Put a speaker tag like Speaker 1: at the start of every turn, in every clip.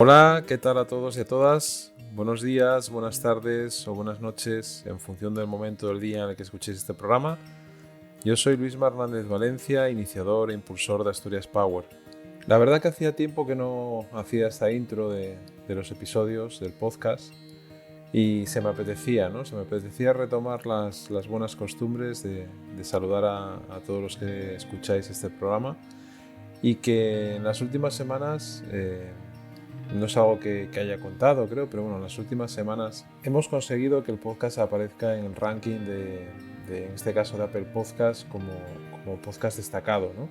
Speaker 1: Hola, ¿qué tal a todos y a todas? Buenos días, buenas tardes o buenas noches en función del momento del día en el que escuchéis este programa. Yo soy Luis Hernández Valencia, iniciador e impulsor de Asturias Power. La verdad que hacía tiempo que no hacía esta intro de los episodios del podcast y se me apetecía, ¿no? Se me apetecía retomar las buenas costumbres de saludar a todos los que escucháis este programa y que en las últimas semanas... no es algo que haya contado, creo, pero bueno, en las últimas semanas hemos conseguido que el podcast aparezca en el ranking en este caso de Apple Podcast, como podcast destacado, ¿no?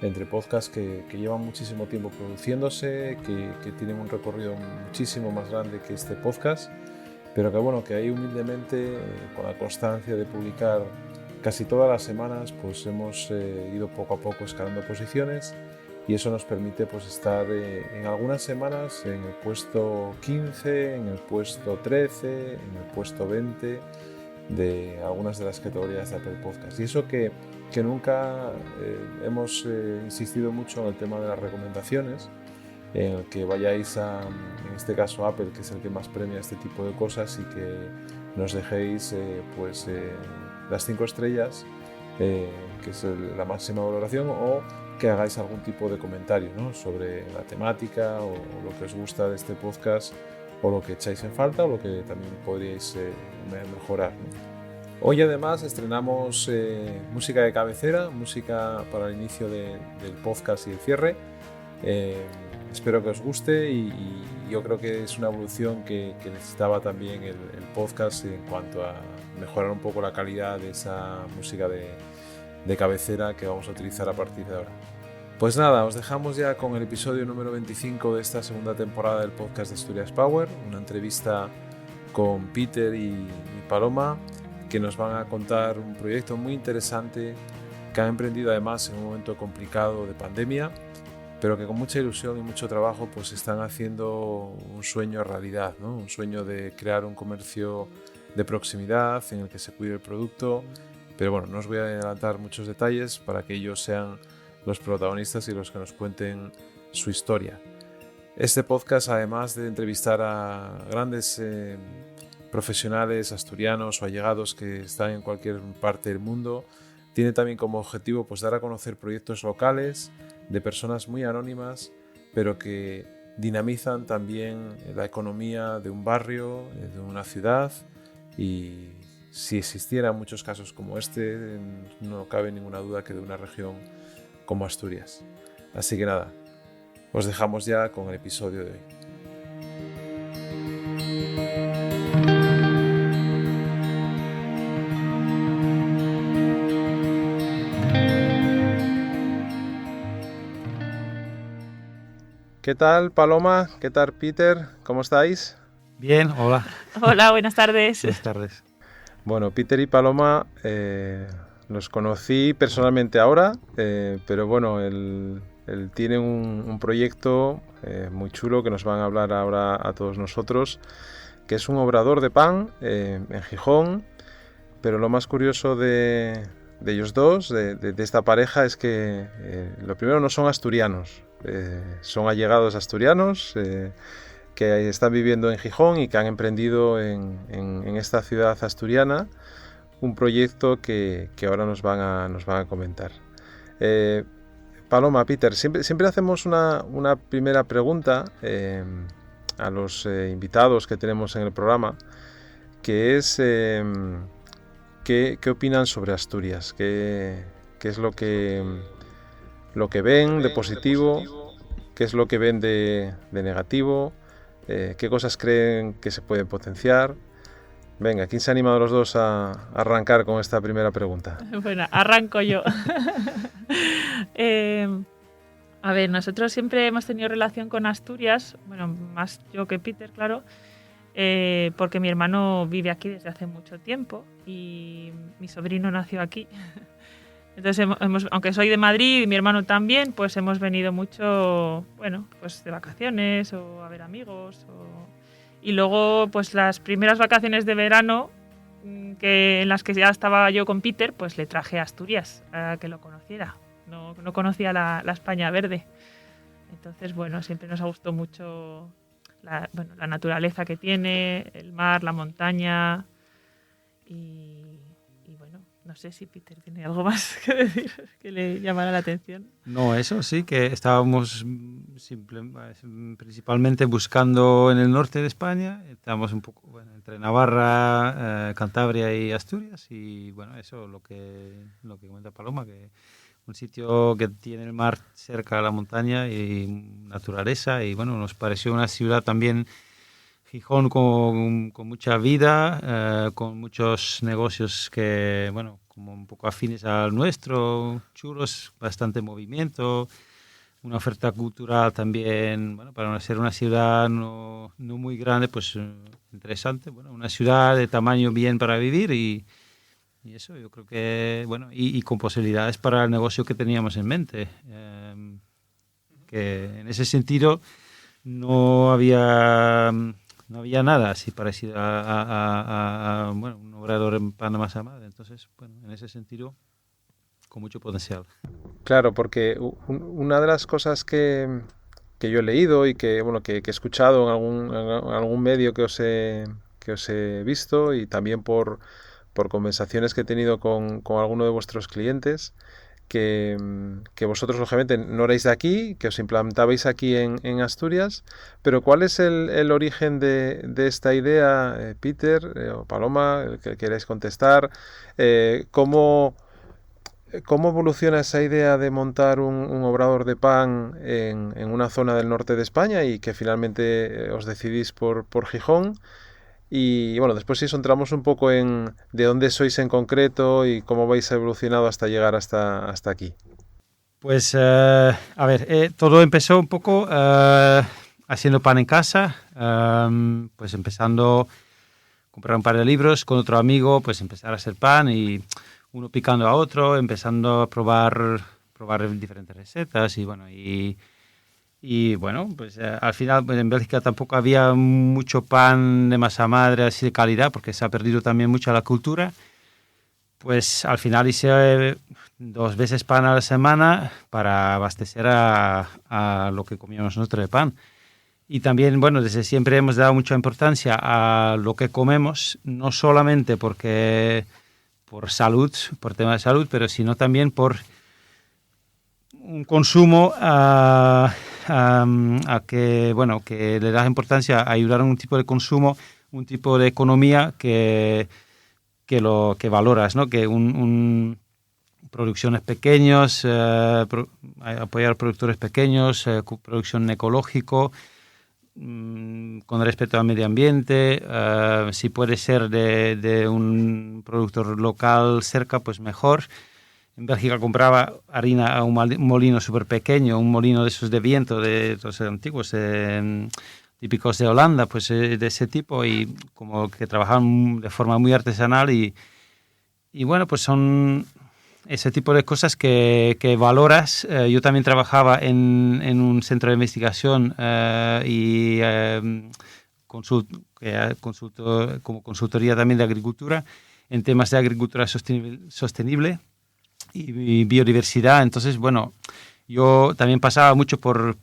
Speaker 1: Entre podcasts que llevan muchísimo tiempo produciéndose, que tienen un recorrido muchísimo más grande que este podcast, pero que bueno, que ahí humildemente, con la constancia de publicar casi todas las semanas, pues hemos ido poco a poco escalando posiciones. Y eso nos permite pues, estar en algunas semanas en el puesto 15, en el puesto 13, en el puesto 20 de algunas de las categorías de Apple Podcast. Y eso que nunca hemos insistido mucho en el tema de las recomendaciones, en el que vayáis en este caso Apple, que es el que más premia este tipo de cosas, y que nos dejéis las 5 estrellas, que es la máxima valoración, o que hagáis algún tipo de comentario, ¿no?, sobre la temática o lo que os gusta de este podcast, o lo que echáis en falta o lo que también podríais mejorar, ¿no? Hoy además estrenamos música de cabecera, música para el inicio del podcast y el cierre. Espero que os guste y yo creo que es una evolución que necesitaba también el podcast en cuanto a mejorar un poco la calidad de esa música de cabecera que vamos a utilizar a partir de ahora. Pues nada, os dejamos ya con el episodio número 25 de esta segunda temporada del podcast de Asturias Power, una entrevista con Peter y Paloma, que nos van a contar un proyecto muy interesante que han emprendido además en un momento complicado de pandemia, pero que con mucha ilusión y mucho trabajo pues están haciendo un sueño realidad, ¿no? Un sueño de crear un comercio de proximidad en el que se cuide el producto. Pero bueno, no os voy a adelantar muchos detalles para que ellos sean los protagonistas y los que nos cuenten su historia. Este podcast, además de entrevistar a grandes profesionales asturianos o allegados que están en cualquier parte del mundo, tiene también como objetivo pues, dar a conocer proyectos locales de personas muy anónimas, pero que dinamizan también la economía de un barrio, de una ciudad, y si existieran muchos casos como este, no cabe ninguna duda que de una región como Asturias. Así que nada, os dejamos ya con el episodio de hoy. ¿Qué tal, Paloma? ¿Qué tal, Peter? ¿Cómo estáis?
Speaker 2: Bien, hola.
Speaker 3: Hola, buenas tardes.
Speaker 2: Buenas tardes.
Speaker 1: Bueno, Peter y Paloma los conocí personalmente ahora, pero bueno, él tiene un proyecto muy chulo que nos van a hablar ahora a todos nosotros, que es un obrador de pan en Gijón. Pero lo más curioso de ellos dos, de esta pareja, es que lo primero no son asturianos, son allegados asturianos que están viviendo en Gijón y que han emprendido en esta ciudad asturiana un proyecto que ahora nos van a comentar. Paloma, Peter, siempre hacemos una primera pregunta a los invitados que tenemos en el programa, que es ¿qué opinan sobre Asturias? ¿Qué es lo que ven de positivo? ¿Qué es lo que ven de negativo? ¿Qué cosas creen que se pueden potenciar? Venga, ¿quién se ha animado los dos a arrancar con esta primera pregunta?
Speaker 3: Bueno, arranco yo. A ver, nosotros siempre hemos tenido relación con Asturias, bueno, más yo que Peter, claro, porque mi hermano vive aquí desde hace mucho tiempo y mi sobrino nació aquí. Entonces, aunque soy de Madrid y mi hermano también, pues hemos venido mucho, bueno, pues de vacaciones o a ver amigos. Y luego, pues las primeras vacaciones de verano, en las que ya estaba yo con Peter, pues le traje a Asturias a que lo conociera. No conocía la España verde. Entonces, bueno, siempre nos ha gustado mucho la naturaleza que tiene, el mar, la montaña y bueno, no sé si Peter tiene algo más que decir que le llamara la atención.
Speaker 2: No, eso sí, que estábamos principalmente buscando en el norte de España, estábamos un poco entre Navarra, Cantabria y Asturias, y bueno, eso lo que comenta Paloma, que un sitio que tiene el mar cerca de la montaña y naturaleza, y bueno, nos pareció una ciudad también, Gijón, con mucha vida, con muchos negocios que, bueno, como un poco afines al nuestro, chulos, bastante movimiento, una oferta cultural también, bueno, para ser una ciudad no muy grande, pues interesante, bueno, una ciudad de tamaño bien para vivir y eso yo creo que, bueno, y con posibilidades para el negocio que teníamos en mente, que en ese sentido no había nada así parecido a bueno, un obrador en pan de masa madre. Entonces, bueno, en ese sentido, con mucho potencial.
Speaker 1: Claro, porque una de las cosas que yo he leído y que, bueno, que he escuchado en algún medio que os he visto y también por conversaciones que he tenido con alguno de vuestros clientes, que vosotros lógicamente no erais de aquí, que os implantabais aquí en Asturias, pero ¿cuál es el origen de esta idea, Peter o Paloma, el que queráis contestar? ¿Cómo evoluciona esa idea de montar un obrador de pan en una zona del norte de España y que finalmente os decidís por Gijón? Y bueno, después si eso entramos un poco en de dónde sois en concreto y cómo vais evolucionado hasta llegar hasta aquí.
Speaker 2: Pues, a ver, todo empezó un poco haciendo pan en casa, pues empezando a comprar un par de libros con otro amigo, pues empezar a hacer pan y uno picando a otro, empezando a probar diferentes recetas y bueno, pues al final pues, en Bélgica tampoco había mucho pan de masa madre así de calidad porque se ha perdido también mucho la cultura. Pues al final hice 2 veces pan a la semana para abastecer a lo que comíamos nosotros de pan. Y también, bueno, desde siempre hemos dado mucha importancia a lo que comemos, no solamente por salud, por tema de salud, pero sino también por un consumo a que, bueno, que le das importancia a ayudar a un tipo de consumo, un tipo de economía que valoras, ¿no? Que producciones pequeños, apoyar productores pequeños, producción ecológico, con respeto al medio ambiente, si puede ser de un productor local cerca, pues mejor. En Bélgica compraba harina a un molino súper pequeño, un molino de esos de viento, de los antiguos, típicos de Holanda, pues de ese tipo, y como que trabajaban de forma muy artesanal y bueno, pues son ese tipo de cosas que valoras. Yo también trabajaba en un centro de investigación y consulto como consultoría también de agricultura en temas de agricultura sostenible y biodiversidad. Entonces, bueno, yo también pasaba mucho por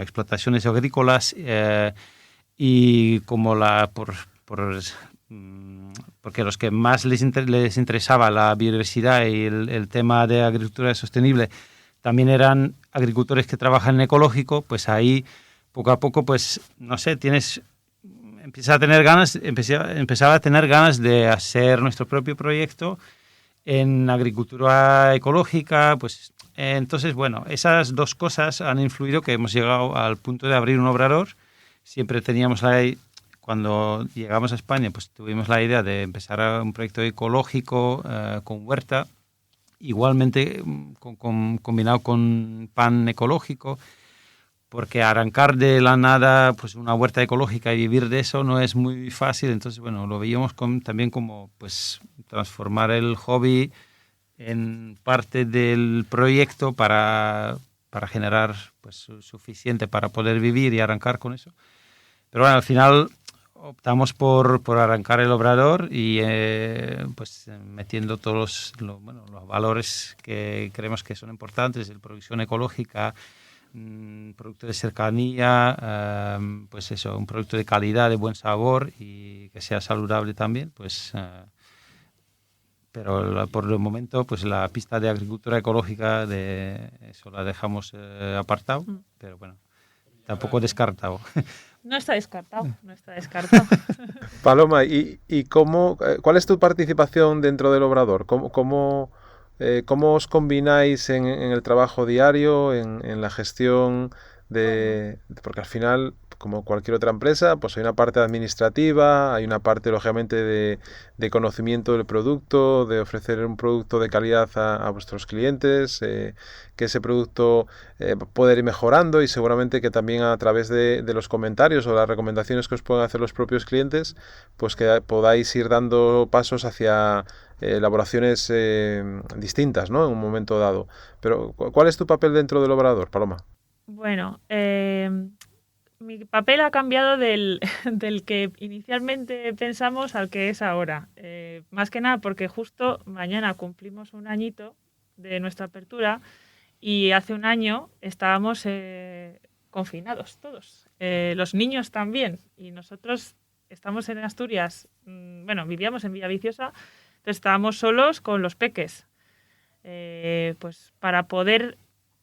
Speaker 2: explotaciones agrícolas y como porque los que más les interesaba la biodiversidad y el tema de agricultura sostenible también eran agricultores que trabajan en ecológico, pues ahí poco a poco, pues no sé, empezaba a tener ganas de hacer nuestro propio proyecto en agricultura ecológica, pues entonces, bueno, esas dos cosas han influido que hemos llegado al punto de abrir un obrador. Siempre teníamos cuando llegamos a España, pues tuvimos la idea de empezar un proyecto ecológico con huerta, igualmente combinado con pan ecológico, porque arrancar de la nada pues una huerta ecológica y vivir de eso no es muy fácil. Entonces, bueno, lo veíamos también como pues transformar el hobby en parte del proyecto para generar pues suficiente para poder vivir y arrancar con eso. Pero bueno, al final optamos por arrancar el obrador y pues metiendo todos los valores que creemos que son importantes, la producción ecológica, producto de cercanía, pues eso, un producto de calidad, de buen sabor y que sea saludable también, pues... pero por el momento, pues la pista de agricultura ecológica, de eso la dejamos apartado, pero bueno, tampoco descartado.
Speaker 3: No está descartado, no está descartado.
Speaker 1: Paloma, ¿y cuál es tu participación dentro del Obrador? ¿Cómo os combináis en el trabajo diario, en la gestión porque al final, como cualquier otra empresa, pues hay una parte administrativa, hay una parte, lógicamente, de conocimiento del producto, de ofrecer un producto de calidad a vuestros clientes, que ese producto puede ir mejorando y seguramente que también a través de los comentarios o las recomendaciones que os puedan hacer los propios clientes, pues que podáis ir dando pasos hacia elaboraciones distintas, ¿no? En un momento dado. Pero, ¿cuál es tu papel dentro del Obrador, Paloma?
Speaker 3: Bueno, mi papel ha cambiado del que inicialmente pensamos al que es ahora. Más que nada porque justo mañana cumplimos un añito de nuestra apertura y hace un año estábamos confinados todos. Los niños también. Y nosotros estamos en Asturias, vivíamos en Villaviciosa, entonces estábamos solos con los peques. Pues para poder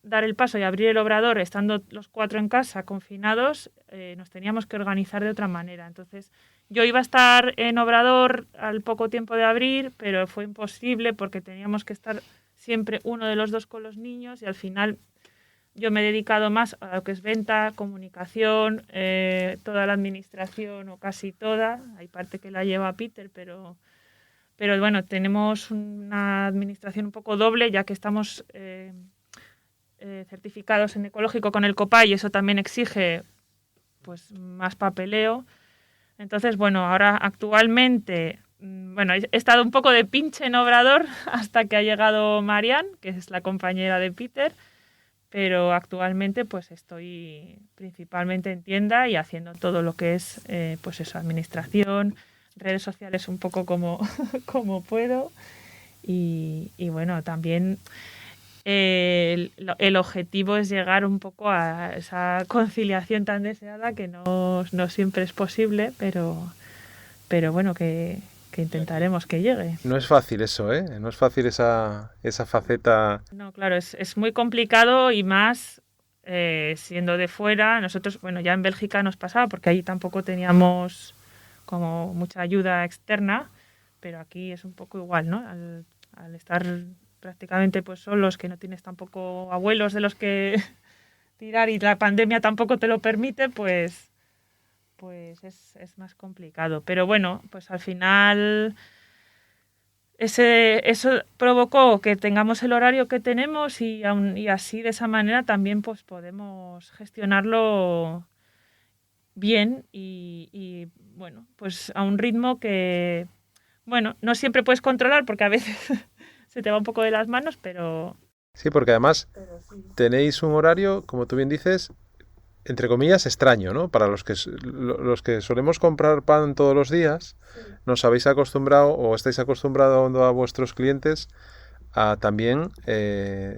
Speaker 3: dar el paso y abrir el Obrador, estando los 4 en casa confinados, nos teníamos que organizar de otra manera. Entonces, yo iba a estar en Obrador al poco tiempo de abrir, pero fue imposible porque teníamos que estar siempre uno de los dos con los niños y al final yo me he dedicado más a lo que es venta, comunicación, toda la administración o casi toda. Hay parte que la lleva Peter, pero bueno, tenemos una administración un poco doble ya que estamos... certificados en ecológico con el COPAI y eso también exige pues más papeleo. Entonces, bueno, ahora actualmente, he estado un poco de pinche en Obrador hasta que ha llegado Marian, que es la compañera de Peter, pero actualmente pues estoy principalmente en tienda y haciendo todo lo que es pues eso, administración, redes sociales un poco como puedo y bueno, también el objetivo es llegar un poco a esa conciliación tan deseada que no siempre es posible, pero bueno, que intentaremos que llegue.
Speaker 1: No es fácil eso, ¿eh? No es fácil esa faceta.
Speaker 3: No, claro, es muy complicado y más siendo de fuera. Nosotros, bueno, ya en Bélgica nos pasaba porque ahí tampoco teníamos como mucha ayuda externa, pero aquí es un poco igual, ¿no? Al estar prácticamente pues solos, que no tienes tampoco abuelos de los que tirar y la pandemia tampoco te lo permite, pues es más complicado. Pero bueno, pues al final eso provocó que tengamos el horario que tenemos y así de esa manera también pues podemos gestionarlo bien y bueno, pues a un ritmo que bueno, no siempre puedes controlar porque a veces se te va un poco de las manos, pero...
Speaker 1: Sí, porque además tenéis un horario, como tú bien dices, entre comillas, extraño, ¿no? Para los que solemos comprar pan todos los días, nos habéis acostumbrado o estáis acostumbrados a vuestros clientes a también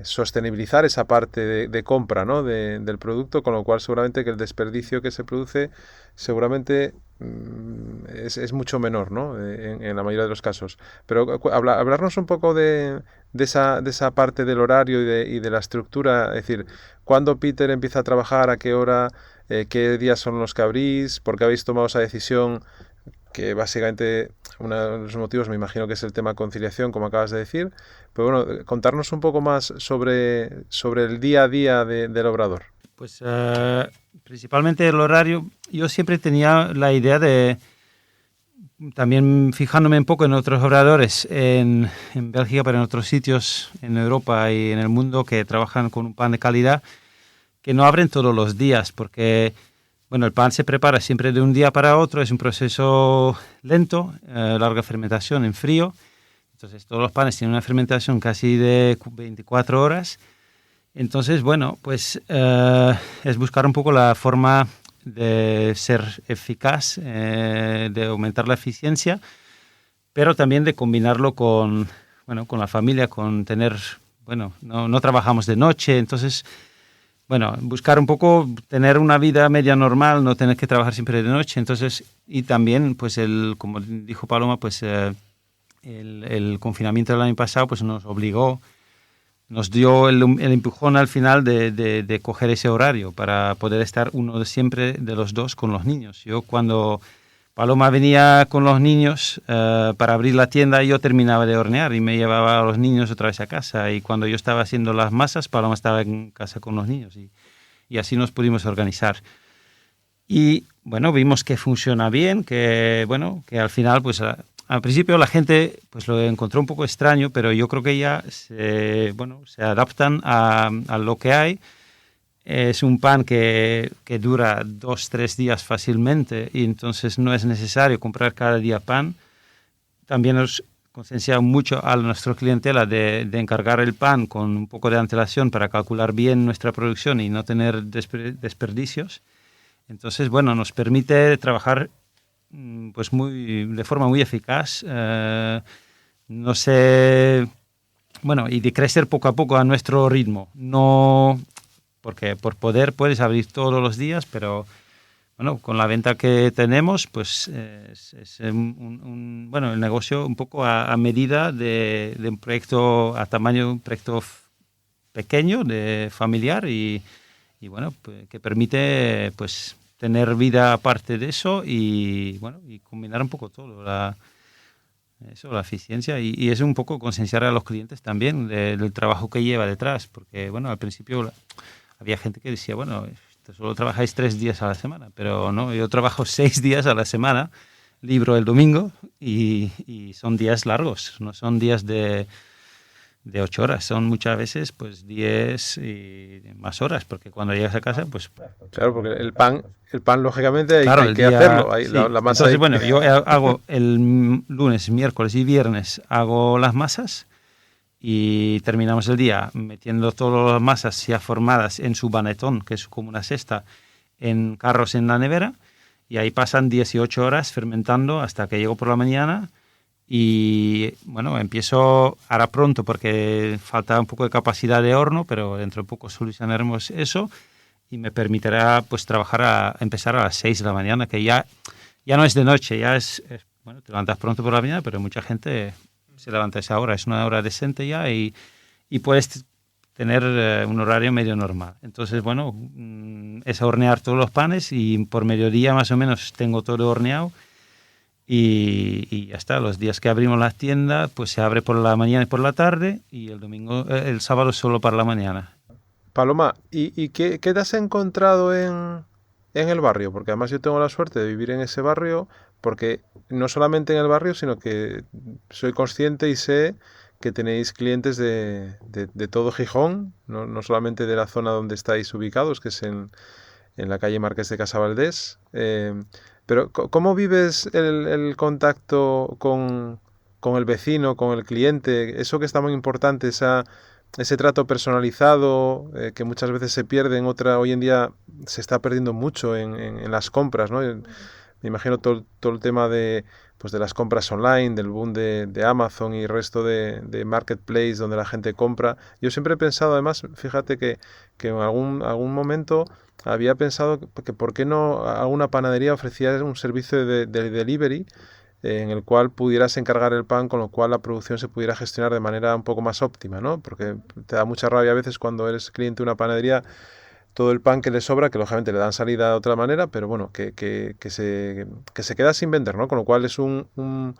Speaker 1: sostenibilizar esa parte de compra, ¿no? del producto, con lo cual seguramente que el desperdicio que se produce seguramente es mucho menor, ¿no? En la mayoría de los casos. Pero hablarnos un poco de esa parte del horario y de la estructura, es decir, ¿cuándo Peter empieza a trabajar? ¿A qué hora? ¿Qué días son los que abrís? ¿Por qué habéis tomado esa decisión? Que básicamente uno de los motivos me imagino que es el tema conciliación, como acabas de decir. Pero bueno, contarnos un poco más sobre el día a día del Obrador.
Speaker 2: Pues principalmente el horario. Yo siempre tenía la idea de, también fijándome un poco en otros obradores en Bélgica, pero en otros sitios en Europa y en el mundo que trabajan con un pan de calidad, que no abren todos los días, porque bueno, el pan se prepara siempre de un día para otro, es un proceso lento, larga fermentación en frío. Entonces todos los panes tienen una fermentación casi de 24 horas. Entonces, bueno, pues es buscar un poco la forma de ser eficaz, de aumentar la eficiencia, pero también de combinarlo con la familia, con tener, bueno, no trabajamos de noche, entonces bueno, buscar un poco, tener una vida media normal, no tener que trabajar siempre de noche. Entonces, y también, pues, como dijo Paloma, pues el confinamiento del año pasado pues nos obligó, nos dio el empujón al final de coger ese horario para poder estar siempre de los dos con los niños. Yo cuando Paloma venía con los niños para abrir la tienda, yo terminaba de hornear y me llevaba a los niños otra vez a casa. Y cuando yo estaba haciendo las masas, Paloma estaba en casa con los niños. Y así nos pudimos organizar. Y bueno, vimos que funciona bien, que bueno, que al final, pues al principio la gente pues lo encontró un poco extraño, pero yo creo que ya se adaptan a lo que hay. Es un pan que dura 2-3 días fácilmente y entonces no es necesario comprar cada día pan. También nos concienciamos mucho a nuestra clientela de encargar el pan con un poco de antelación para calcular bien nuestra producción y no tener desperdicios. Entonces, bueno, nos permite trabajar pues de forma muy eficaz. No sé, bueno, y de crecer poco a poco a nuestro ritmo. No, porque por poder puedes abrir todos los días, pero bueno, con la venta que tenemos, pues es bueno, el negocio un poco a medida de un proyecto a tamaño de un proyecto pequeño, de familiar y bueno, pues, que permite pues tener vida aparte de eso y bueno, y combinar un poco todo, la eficiencia y es un poco concienciar a los clientes también del trabajo que lleva detrás, porque bueno, al principio había gente que decía, bueno, solo trabajáis 3 días a la semana, pero no, yo trabajo 6 días a la semana, libro el domingo y son días largos, no son días de 8 horas, son muchas veces pues 10 y más horas, porque cuando llegas a casa, pues...
Speaker 1: Claro, porque el pan lógicamente
Speaker 2: claro,
Speaker 1: hay que hacerlo,
Speaker 2: sí.
Speaker 1: la masa.
Speaker 2: Entonces, bueno, yo hago el lunes, miércoles y viernes hago las masas y terminamos el día metiendo todas las masas ya formadas en su banetón, que es como una cesta, en carros en la nevera, y ahí pasan 18 horas fermentando hasta que llego por la mañana. Y bueno, empiezo ahora pronto porque falta un poco de capacidad de horno, pero dentro de poco solucionaremos eso y me permitirá pues empezar a las 6 de la mañana, que ya no es de noche, ya bueno, te levantas pronto por la mañana, pero mucha gente se levanta a esa hora, es una hora decente ya y puedes tener un horario medio normal. Entonces, bueno, es hornear todos los panes y por mediodía más o menos tengo todo horneado. Y ya está, los días que abrimos la tienda, pues se abre por la mañana y por la tarde y el sábado solo para la mañana.
Speaker 1: Paloma, ¿y qué te has encontrado en el barrio? Porque además yo tengo la suerte de vivir en ese barrio, porque no solamente en el barrio, sino que soy consciente y sé que tenéis clientes de todo Gijón, no solamente de la zona donde estáis ubicados, que es en la calle Marqués de Casavaldés. Pero ¿cómo vives el contacto con el vecino, con el cliente? Eso que está muy importante, ese trato personalizado que muchas veces se pierde, hoy en día se está perdiendo mucho en las compras, ¿no? Me imagino todo el tema pues de las compras online, del boom de Amazon y el resto de marketplace donde la gente compra. Yo siempre he pensado, además, fíjate que en algún momento había pensado que por qué no alguna panadería ofrecía un servicio de delivery en el cual pudieras encargar el pan, con lo cual la producción se pudiera gestionar de manera un poco más óptima, ¿no? Porque te da mucha rabia a veces cuando eres cliente de una panadería, todo el pan que le sobra, que lógicamente le dan salida de otra manera, pero bueno, que se queda sin vender, ¿no? Con lo cual es un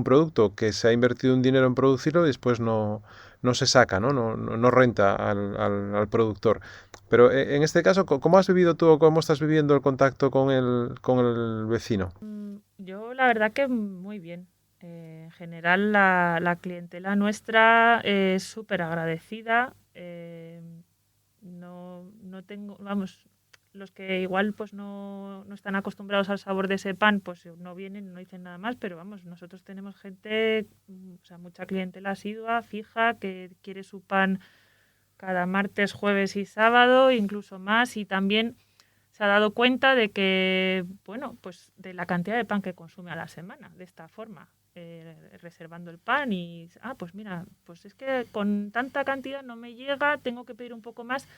Speaker 1: producto que se ha invertido un dinero en producirlo y después no se saca, no renta al productor. Pero en este caso, ¿cómo has vivido tú o cómo estás viviendo el contacto con el vecino?
Speaker 3: Yo la verdad que muy bien. En general la clientela nuestra es súper agradecida. No tengo, vamos, los que igual pues no están acostumbrados al sabor de ese pan, pues no vienen, no dicen nada más, pero vamos, nosotros tenemos gente, o sea, mucha clientela asidua, fija, que quiere su pan cada martes, jueves y sábado, incluso más, y también se ha dado cuenta de que, bueno, pues de la cantidad de pan que consume a la semana, de esta forma, reservando el pan y, pues mira, pues es que con tanta cantidad no me llega, tengo que pedir un poco más.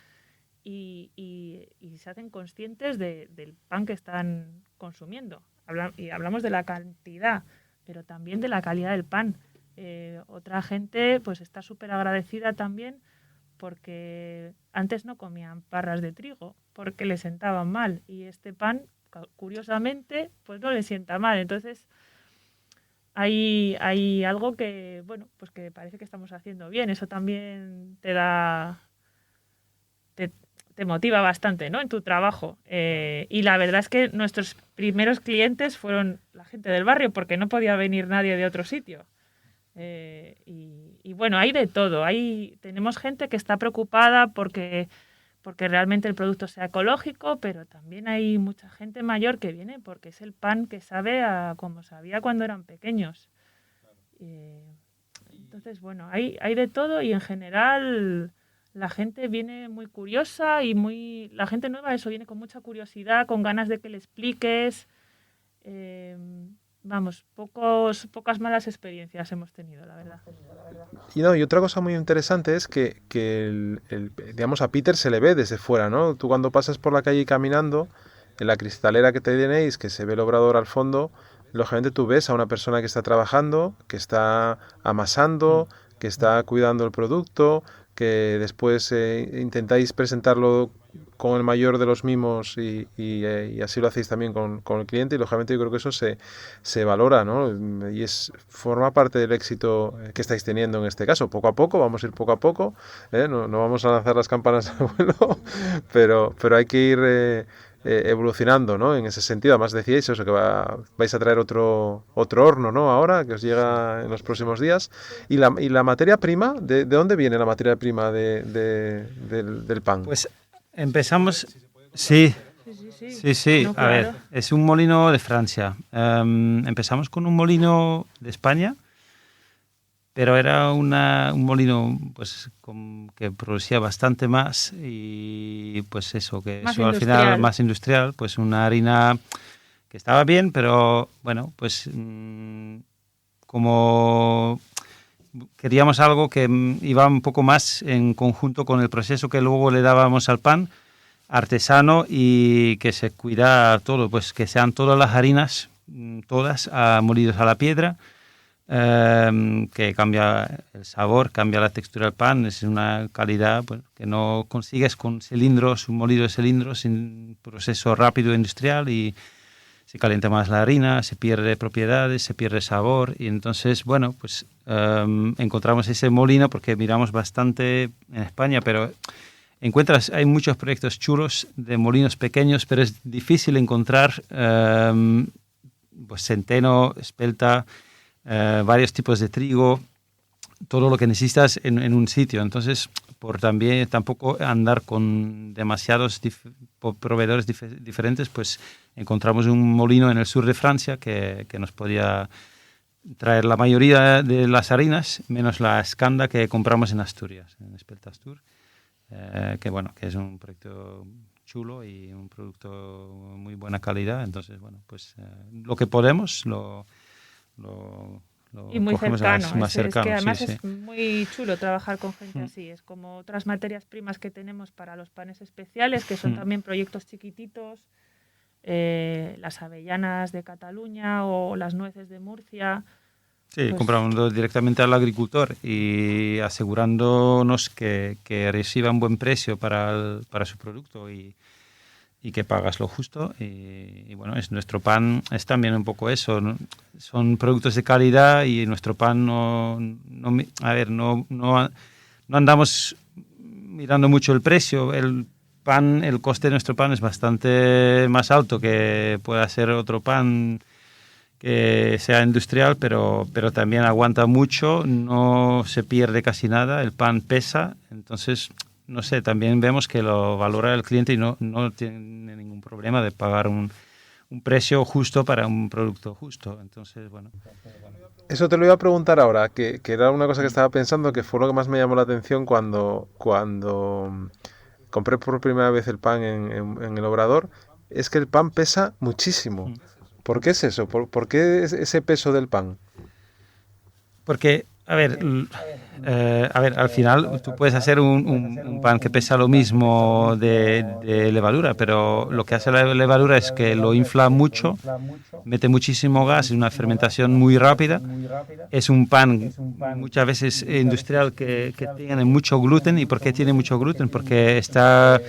Speaker 3: y se hacen conscientes del pan que están consumiendo. Y hablamos de la cantidad, pero también de la calidad del pan. Otra gente pues está súper agradecida también porque antes no comían parras de trigo porque le sentaban mal y este pan, curiosamente, pues no le sienta mal. Entonces hay algo que, bueno, pues que parece que estamos haciendo bien. Eso también te motiva bastante, ¿no? En tu trabajo. Y la verdad es que nuestros primeros clientes fueron la gente del barrio porque no podía venir nadie de otro sitio. Y bueno, hay de todo. Tenemos gente que está preocupada porque realmente el producto sea ecológico, pero también hay mucha gente mayor que viene porque es el pan que sabe a como sabía cuando eran pequeños. Entonces, bueno, hay de todo y en general la gente viene muy curiosa y la gente nueva eso viene con mucha curiosidad, con ganas de que le expliques. Vamos, pocas malas experiencias hemos tenido, la verdad.
Speaker 1: Y otra cosa muy interesante es que digamos, a Peter se le ve desde fuera, ¿no? Tú cuando pasas por la calle caminando, en la cristalera que tenéis, que se ve el obrador al fondo, lógicamente tú ves a una persona que está trabajando, que está amasando, que está cuidando el producto, que después intentáis presentarlo con el mayor de los mimos y así lo hacéis también con el cliente y lógicamente yo creo que eso se valora, ¿no? Y forma parte del éxito que estáis teniendo en este caso. Poco a poco, vamos a ir poco a poco, no vamos a lanzar las campanas al vuelo, pero hay que ir evolucionando, ¿no? En ese sentido. Además decíais eso, que vais a traer otro horno, ¿no? Ahora, que os llega en los próximos días. ¿Y la materia prima? ¿De dónde viene la materia prima del pan?
Speaker 2: Pues empezamos... Sí. Sí.
Speaker 3: No,
Speaker 2: claro. A ver, es un molino de Francia. Empezamos con un molino de España, pero era un molino pues que producía bastante más y pues eso, que
Speaker 3: más
Speaker 2: eso al final más industrial, pues una harina que estaba bien, pero bueno, pues como queríamos algo que iba un poco más en conjunto con el proceso que luego le dábamos al pan, artesano y que se cuida todo, pues que sean todas las harinas, todas molidas a la piedra, que cambia el sabor, cambia la textura del pan, es una calidad pues, que no consigues con cilindros, un molido de cilindros sin proceso rápido industrial y se calienta más la harina, se pierde propiedades, se pierde sabor y entonces, bueno, pues encontramos ese molino porque miramos bastante en España, pero hay muchos proyectos chulos de molinos pequeños, pero es difícil encontrar pues centeno, espelta, varios tipos de trigo, todo lo que necesitas en un sitio. Entonces, por también tampoco andar con demasiados proveedores diferentes, pues encontramos un molino en el sur de Francia que nos podía traer la mayoría de las harinas, menos la escanda que compramos en Asturias, en Espeltastur, que bueno, que es un proyecto chulo y un producto muy buena calidad. Entonces, bueno, pues lo que podemos
Speaker 3: y muy cercano,
Speaker 2: más cercano.
Speaker 3: Es que además
Speaker 2: sí.
Speaker 3: es muy chulo trabajar con gente así. Es como otras materias primas que tenemos para los panes especiales, que son también proyectos chiquititos, las avellanas de Cataluña o las nueces de Murcia.
Speaker 2: Sí,
Speaker 3: pues,
Speaker 2: compramos directamente al agricultor y asegurándonos que reciba un buen precio para su producto y que pagas lo justo y bueno, nuestro pan es también un poco eso, ¿no? Son productos de calidad y nuestro pan no andamos mirando mucho el precio. El coste de nuestro pan es bastante más alto que pueda ser otro pan que sea industrial, pero también aguanta mucho, no se pierde casi nada, el pan pesa, entonces no sé, también vemos que lo valora el cliente y no tiene ningún problema de pagar un precio justo para un producto justo. Entonces, bueno.
Speaker 1: Eso te lo iba a preguntar ahora, que era una cosa que estaba pensando, que fue lo que más me llamó la atención cuando compré por primera vez el pan en el obrador, es que el pan pesa muchísimo. ¿Por qué es eso? ¿Por qué ese peso del pan?
Speaker 2: Porque al final tú puedes hacer un pan que pesa lo mismo de levadura, pero lo que hace la levadura es que lo infla mucho, mete muchísimo gas, es una fermentación muy rápida. Es un pan muchas veces industrial que tiene mucho gluten. ¿Y por qué tiene mucho gluten? Porque está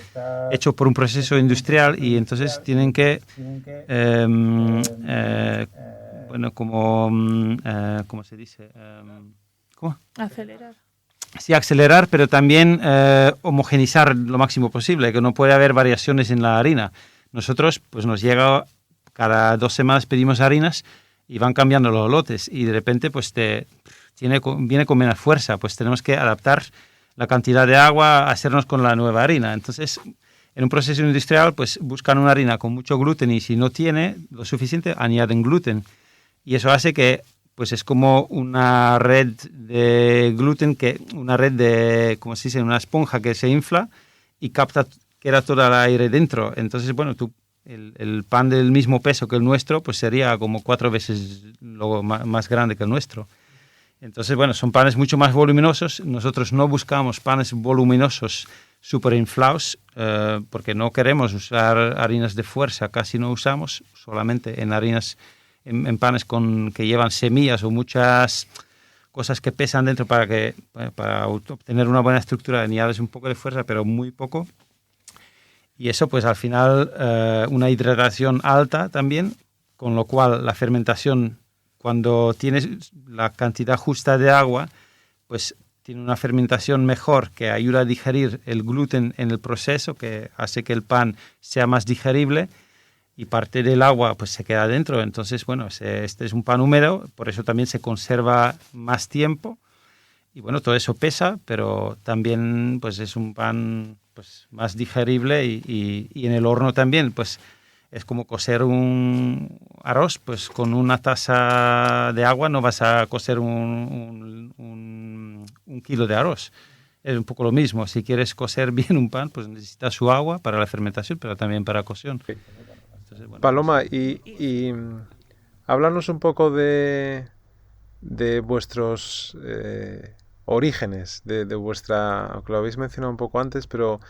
Speaker 2: hecho por un proceso industrial y entonces tienen que ¿cómo se dice? ¿Cómo?
Speaker 3: Acelerar.
Speaker 2: Sí, acelerar, pero también homogenizar lo máximo posible, que no puede haber variaciones en la harina. Nosotros, pues nos llega, cada 2 semanas pedimos harinas y van cambiando los lotes y de repente pues viene con menos fuerza, pues tenemos que adaptar la cantidad de agua, hacernos con la nueva harina. Entonces, en un proceso industrial, pues buscan una harina con mucho gluten y si no tiene lo suficiente, añaden gluten. Y eso hace que pues es como una red de gluten, una red de, como se dice, una esponja que se infla y queda todo el aire dentro. Entonces, bueno, el pan del mismo peso que el nuestro, pues sería como 4 veces más grande que el nuestro. Entonces, bueno, son panes mucho más voluminosos. Nosotros no buscamos panes voluminosos súper inflados porque no queremos usar harinas de fuerza, casi no usamos, solamente en harinas, en panes que llevan semillas o muchas cosas que pesan dentro para obtener una buena estructura, añades un poco de fuerza, pero muy poco. Y eso, pues al final, una hidratación alta también, con lo cual la fermentación, cuando tienes la cantidad justa de agua, pues tiene una fermentación mejor que ayuda a digerir el gluten en el proceso, que hace que el pan sea más digerible y parte del agua pues se queda dentro. Entonces, bueno, este es un pan húmedo, por eso también se conserva más tiempo. Y bueno, todo eso pesa, pero también pues es un pan pues más digerible y en el horno también pues es como cocer un arroz, pues con una taza de agua no vas a cocer un kilo de arroz. Es un poco lo mismo. Si quieres cocer bien un pan, pues necesitas su agua para la fermentación, pero también para cocción. Entonces, bueno,
Speaker 1: Paloma, y háblanos un poco de vuestros orígenes, de vuestra, aunque lo habéis mencionado un poco antes, pero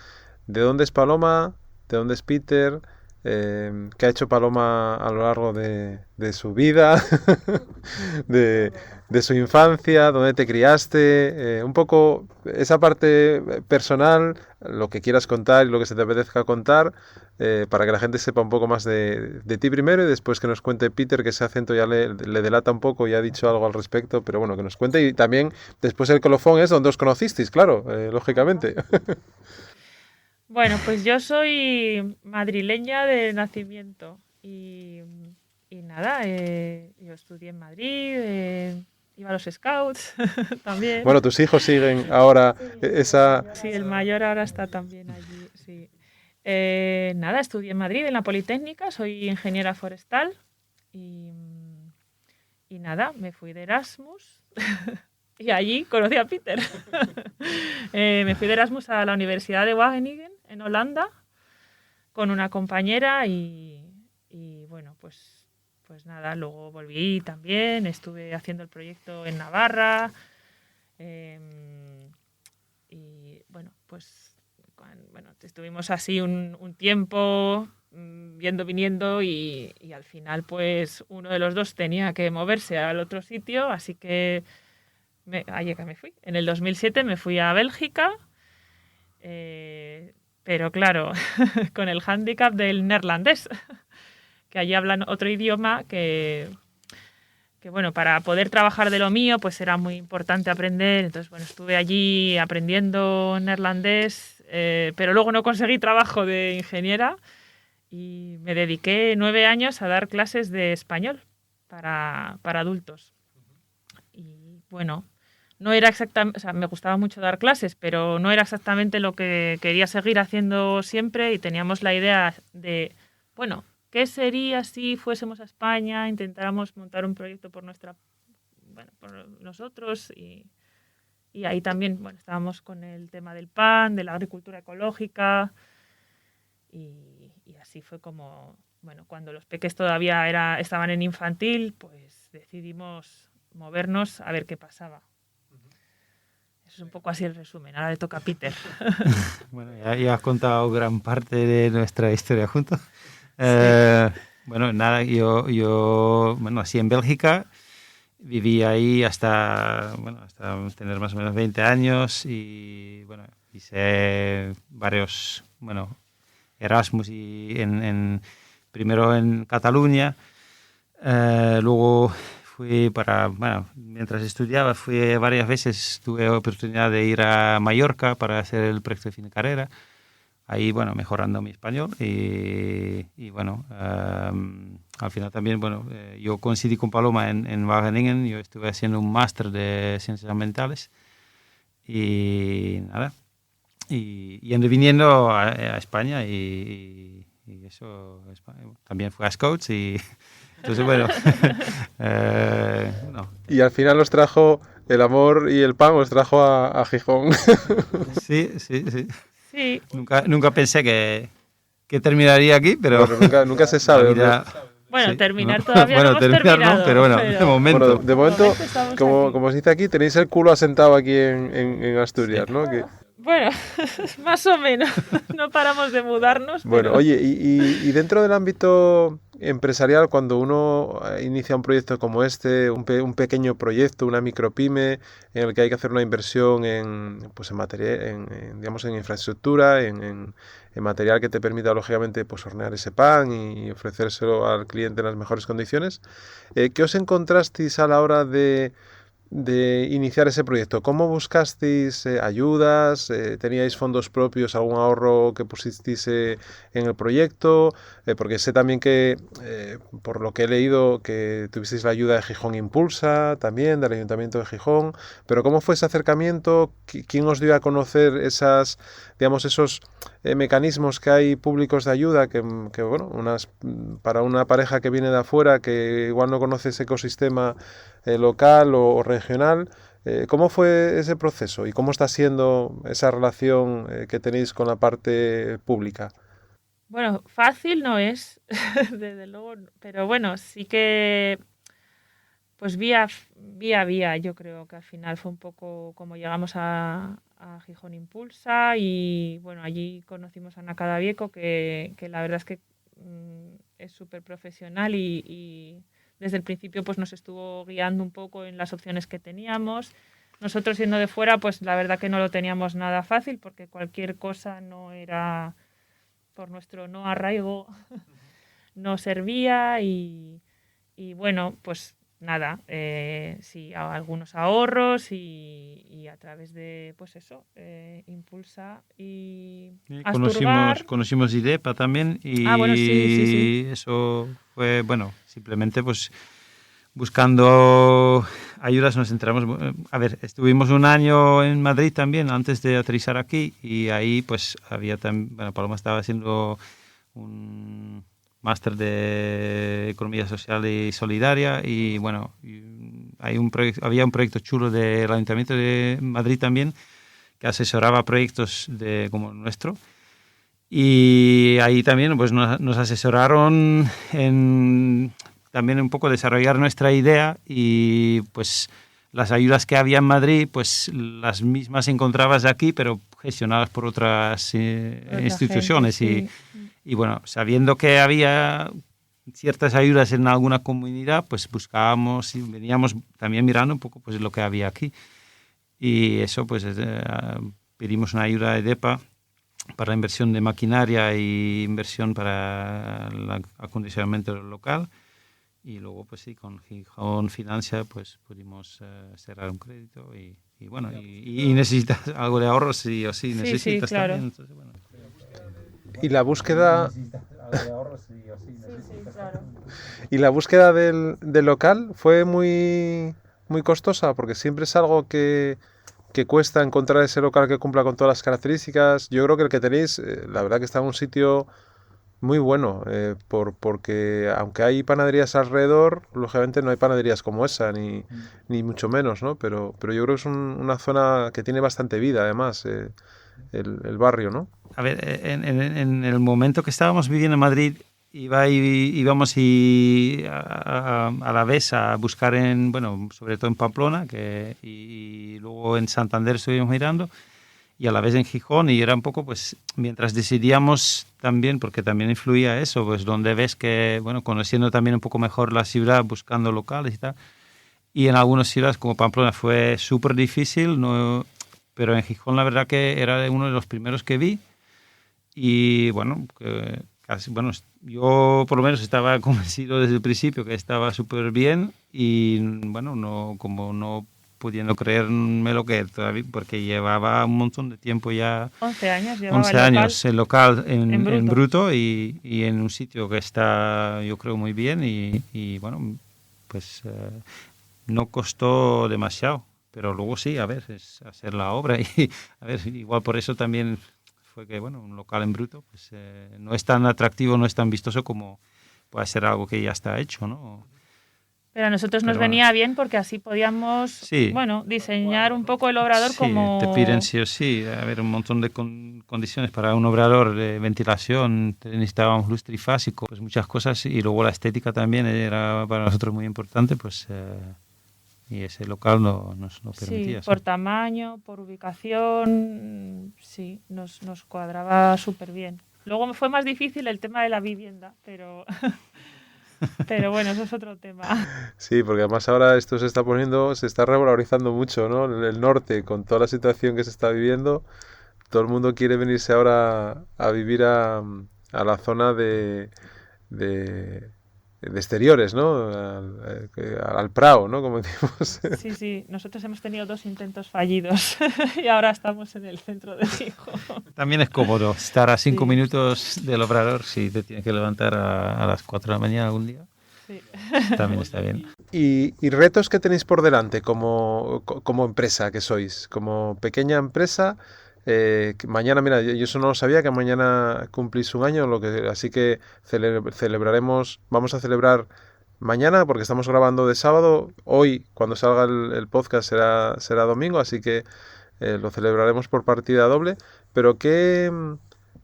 Speaker 1: ¿de dónde es Paloma? ¿De dónde es Peter? ¿Qué ha hecho Paloma a lo largo de su vida? de su infancia, dónde te criaste, un poco esa parte personal, lo que quieras contar y lo que se te apetezca contar, para que la gente sepa un poco más de ti primero y después que nos cuente Peter, que ese acento ya le delata un poco y ha dicho algo al respecto, pero bueno, que nos cuente. Y también después el colofón es donde os conocisteis, claro, lógicamente.
Speaker 3: Bueno, pues yo soy madrileña de nacimiento y nada, yo estudié en Madrid, iba a los Scouts también.
Speaker 1: Bueno, tus hijos siguen ahora esa...
Speaker 3: Sí, el mayor ahora está también allí, sí. Nada, estudié en Madrid, en la Politécnica, soy ingeniera forestal y, y nada, me fui de Erasmus y allí conocí a Peter. Me fui de Erasmus a la Universidad de Wageningen, en Holanda, con una compañera y bueno, pues nada, luego volví también, estuve haciendo el proyecto en Navarra y bueno, pues estuvimos así un tiempo yendo, viniendo y al final pues uno de los dos tenía que moverse al otro sitio, así que allí que me fui. En el 2007 me fui a Bélgica, pero claro, con el hándicap del neerlandés, que allí hablan otro idioma que bueno, para poder trabajar de lo mío, pues era muy importante aprender. Entonces, bueno, estuve allí aprendiendo neerlandés, pero luego no conseguí trabajo de ingeniera y me dediqué 9 años a dar clases de español para adultos. Y bueno, no era exactamente, o sea, me gustaba mucho dar clases, pero no era exactamente lo que quería seguir haciendo siempre y teníamos la idea de, bueno, ¿qué sería si fuésemos a España, intentáramos montar un proyecto por nosotros? Y ahí también, bueno, estábamos con el tema del pan, de la agricultura ecológica y así fue como, bueno, cuando los peques todavía estaban en infantil, pues decidimos movernos a ver qué pasaba. Eso es un poco así el resumen. Ahora le toca a Peter.
Speaker 2: Bueno, ya has contado gran parte de nuestra historia juntos. Bueno, nada, yo nací en Bélgica, viví ahí hasta tener más o menos 20 años y, bueno, hice varios, Erasmus primero en Cataluña, luego mientras estudiaba, fui varias veces, tuve oportunidad de ir a Mallorca para hacer el proyecto de fin de carrera. Ahí, mejorando mi español y al final también, yo coincidí con Paloma en Wageningen, yo estuve haciendo un máster de ciencias ambientales y nada, y yendo y viniendo a España y eso, también fui a Scouts y entonces, no.
Speaker 1: Y al final os trajo el amor y el pan, os trajo a Gijón.
Speaker 2: Sí.
Speaker 3: Sí.
Speaker 2: Nunca pensé que terminaría aquí, pero
Speaker 1: nunca se sabe.
Speaker 3: Bueno,
Speaker 2: sí,
Speaker 3: terminar
Speaker 2: ¿no?
Speaker 3: todavía no hemos terminado.
Speaker 2: No, pero de momento.
Speaker 1: De momento como se dice aquí, tenéis el culo asentado aquí en Asturias, sí. ¿No?
Speaker 3: Bueno, más o menos. No paramos de mudarnos.
Speaker 1: Bueno,
Speaker 3: pero...
Speaker 1: oye, y dentro del ámbito empresarial, cuando uno inicia un proyecto como este, un pequeño proyecto, una micropyme, en el que hay que hacer una inversión en material, digamos, en infraestructura, en material que te permita, lógicamente, pues hornear ese pan y ofrecérselo al cliente en las mejores condiciones, ¿qué os encontrasteis a la hora de iniciar ese proyecto? ¿Cómo buscasteis ayudas? ¿Teníais fondos propios, algún ahorro que pusisteis en el proyecto? Porque sé también que, por lo que he leído, que tuvisteis la ayuda de Gijón Impulsa, también del Ayuntamiento de Gijón. Pero ¿cómo fue ese acercamiento? ¿Quién os dio a conocer esos mecanismos que hay públicos de ayuda para una pareja que viene de afuera, que igual no conoce ese ecosistema local o regional? ¿Cómo fue ese proceso y cómo está siendo esa relación que tenéis con la parte pública?
Speaker 3: Bueno, fácil no es, desde luego, pero bueno, sí que pues vía, yo creo que al final fue un poco como llegamos a Gijón Impulsa y bueno, allí conocimos a Ana Cadavieco, que la verdad es que es súper profesional y desde el principio pues nos estuvo guiando un poco en las opciones que teníamos. Nosotros siendo de fuera, pues la verdad que no lo teníamos nada fácil porque cualquier cosa no era, por nuestro no arraigo, no servía y bueno, pues nada, sí, algunos ahorros y a través de, pues eso, Impulsa y Asturgar.
Speaker 2: Conocimos IDEPA también y
Speaker 3: bueno, sí.
Speaker 2: Eso fue, simplemente pues buscando ayudas nos enteramos. A ver, estuvimos un año en Madrid también antes de aterrizar aquí y ahí pues había también, Paloma estaba haciendo un máster de Economía Social y Solidaria y había un proyecto chulo del Ayuntamiento de Madrid también que asesoraba proyectos como el nuestro y ahí también pues nos asesoraron en también un poco desarrollar nuestra idea y pues las ayudas que había en Madrid pues las mismas encontrabas aquí pero gestionadas por otras instituciones gente, sí. Y bueno, sabiendo que había ciertas ayudas en alguna comunidad, pues buscábamos y veníamos también mirando un poco pues lo que había aquí. Y eso, pues pedimos una ayuda de EDEPA para la inversión de maquinaria y inversión para el acondicionamiento local. Y luego, pues sí, con Gijón Financia, pues pudimos cerrar un crédito y bueno, y necesitas algo de ahorro, sí o sí, necesitas
Speaker 3: sí, claro.
Speaker 2: También. Entonces, bueno.
Speaker 1: Y la búsqueda...
Speaker 3: Claro.
Speaker 1: Y la búsqueda del local fue muy, muy costosa, porque siempre es algo que cuesta encontrar ese local que cumpla con todas las características. Yo creo que el que tenéis, la verdad que está en un sitio muy bueno, porque aunque hay panaderías alrededor, lógicamente no hay panaderías como esa, ni mucho menos, ¿no? Pero yo creo que es una zona que tiene bastante vida, además, el barrio, ¿no?
Speaker 2: A ver, en el momento que estábamos viviendo en Madrid íbamos a la vez a buscar sobre todo en Pamplona, y luego en Santander estuvimos mirando, y a la vez en Gijón, y era un poco, pues, mientras decidíamos también, porque también influía eso, pues, donde ves que, conociendo también un poco mejor la ciudad, buscando locales y tal, y en algunas ciudades como Pamplona fue súper difícil, no, pero en Gijón la verdad que era uno de los primeros que vi, y yo por lo menos estaba convencido desde el principio que estaba súper bien, y no pudiendo creérmelo que todavía, porque llevaba un montón de tiempo ya.
Speaker 3: 11 años llevaba
Speaker 2: 11
Speaker 3: el local.
Speaker 2: años el local en
Speaker 3: Bruto.
Speaker 2: Bruto, y en un sitio que está, yo creo, muy bien, y no costó demasiado, pero luego sí, a ver, es hacer la obra, y a ver, igual por eso también fue que, un local en Bruto pues no es tan atractivo, no es tan vistoso como puede ser algo que ya está hecho, ¿no?
Speaker 3: Pero a nosotros nos venía bien porque así podíamos diseñar un poco el obrador como...
Speaker 2: Te piden sí o sí, a ver, un montón de condiciones para un obrador de ventilación, necesitábamos luz trifásico, pues muchas cosas, y luego la estética también era para nosotros muy importante, pues y ese local nos lo permitía.
Speaker 3: Sí, por tamaño, por ubicación, sí, nos cuadraba súper bien. Luego fue más difícil el tema de la vivienda, pero... Pero bueno, eso es otro tema.
Speaker 1: Sí, porque además ahora esto se está revalorizando mucho, ¿no? El norte, con toda la situación que se está viviendo, todo el mundo quiere venirse ahora a vivir a la zona de exteriores, ¿no? Al Prado, ¿no? Como decimos.
Speaker 3: Sí, nosotros hemos tenido 2 intentos fallidos y ahora estamos en el centro de Gijón.
Speaker 2: También es cómodo estar a 5 minutos del obrador si te tienes que levantar a las 4 de la mañana algún día. Sí. También está bien.
Speaker 1: ¿Y retos que tenéis por delante como empresa que sois? Como pequeña empresa, mañana, mira, yo eso no lo sabía, que mañana cumplís un año, así que vamos a celebrar mañana, porque estamos grabando de sábado. Hoy, cuando salga el podcast, será domingo, así que lo celebraremos por partida doble. Pero ¿qué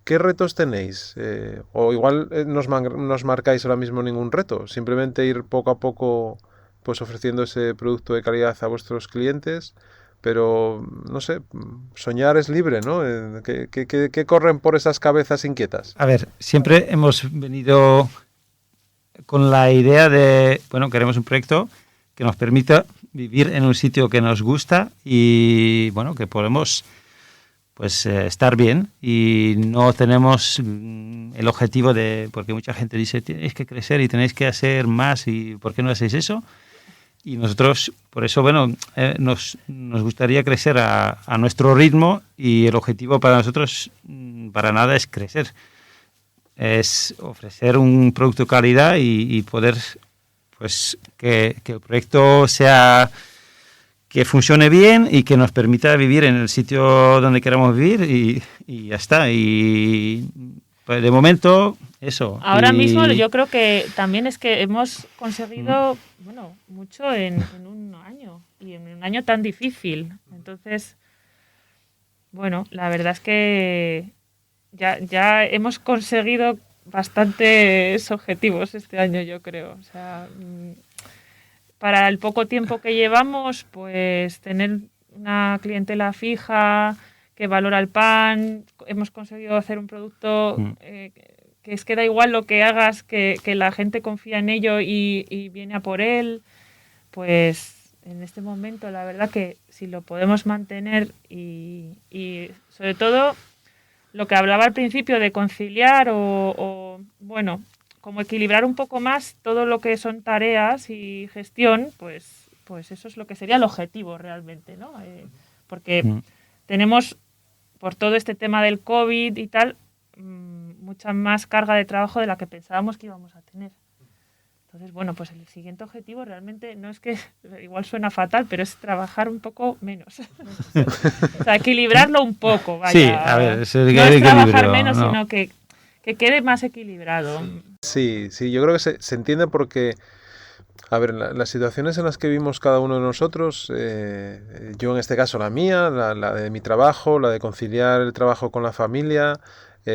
Speaker 1: retos tenéis? O igual no os marcáis ahora mismo ningún reto, simplemente ir poco a poco pues ofreciendo ese producto de calidad a vuestros clientes, pero no sé, soñar es libre, ¿no? ¿Qué corren por esas cabezas inquietas?
Speaker 2: A ver, siempre hemos venido con la idea de, queremos un proyecto que nos permita vivir en un sitio que nos gusta y, que podemos estar bien, y no tenemos el objetivo porque mucha gente dice, tenéis que crecer y tenéis que hacer más, y ¿por qué no hacéis eso? Y nosotros, por eso, nos gustaría crecer a nuestro ritmo, y el objetivo para nosotros para nada es crecer. Es ofrecer un producto de calidad y poder, que el proyecto que funcione bien y que nos permita vivir en el sitio donde queramos vivir, y ya está. Y pues, de momento, eso.
Speaker 3: Ahora mismo yo creo que también es que hemos conseguido mucho en un año, y en un año tan difícil. Entonces, la verdad es que ya hemos conseguido bastantes objetivos este año, yo creo. O sea, para el poco tiempo que llevamos, pues tener una clientela fija que valora el pan, hemos conseguido hacer un producto que es que da igual lo que hagas, que la gente confía en ello y viene a por él. Pues en este momento la verdad que si lo podemos mantener, y sobre todo lo que hablaba al principio de conciliar como equilibrar un poco más todo lo que son tareas y gestión, pues eso es lo que sería el objetivo realmente, ¿no? Porque tenemos, por todo este tema del COVID y tal, mucha más carga de trabajo de la que pensábamos que íbamos a tener. Entonces, pues el siguiente objetivo realmente no es que, igual suena fatal, pero es trabajar un poco menos. O sea, equilibrarlo un poco, vaya.
Speaker 2: Sí, a ver,
Speaker 3: no es trabajar menos, sino que quede más equilibrado.
Speaker 1: Sí, yo creo que se entiende porque, a ver, las situaciones en las que vivimos cada uno de nosotros, yo en este caso la mía, la de mi trabajo, la de conciliar el trabajo con la familia,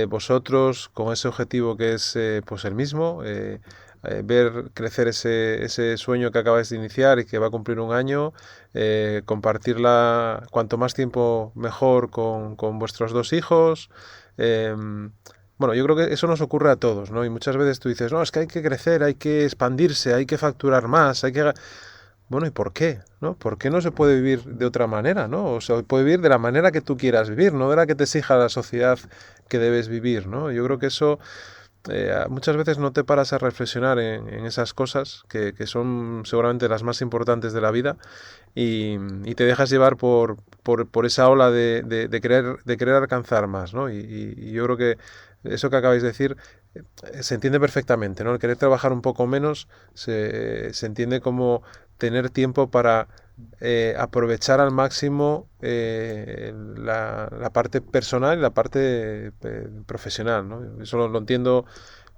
Speaker 1: vosotros con ese objetivo que es pues el mismo, ver crecer ese sueño que acabáis de iniciar y que va a cumplir un año, compartirla cuanto más tiempo mejor con vuestros 2 hijos. Bueno, yo creo que eso nos ocurre a todos, ¿no? Y muchas veces tú dices, no, es que hay que crecer, hay que expandirse, hay que facturar más, hay que... Bueno, ¿y por qué? ¿No? ¿Por qué no se puede vivir de otra manera, ¿no? O sea, puede vivir de la manera que tú quieras vivir, no de la que te exija la sociedad que debes vivir, ¿no? Yo creo que eso muchas veces no te paras a reflexionar en esas cosas que son seguramente las más importantes de la vida y te dejas llevar por esa ola de querer alcanzar más, ¿no? Y yo creo que eso que acabáis de decir se entiende perfectamente, ¿no? El querer trabajar un poco menos se entiende como tener tiempo para aprovechar al máximo la parte personal y la parte profesional, ¿no? Eso lo entiendo,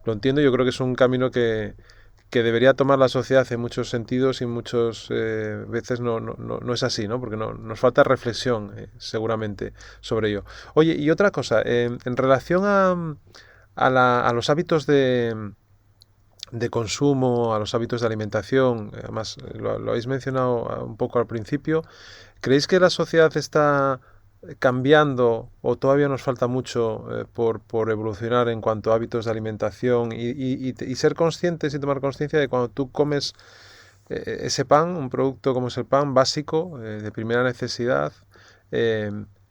Speaker 1: yo creo que es un camino que debería tomar la sociedad en muchos sentidos y muchas veces no es así, ¿no? Porque nos falta reflexión seguramente sobre ello. Oye, y otra cosa, en relación a los hábitos de consumo, a los hábitos de alimentación, además lo habéis mencionado un poco al principio, ¿creéis que la sociedad está cambiando o todavía nos falta mucho por evolucionar en cuanto a hábitos de alimentación y ser conscientes y tomar conciencia de cuando tú comes ese pan, un producto como es el pan básico, de primera necesidad,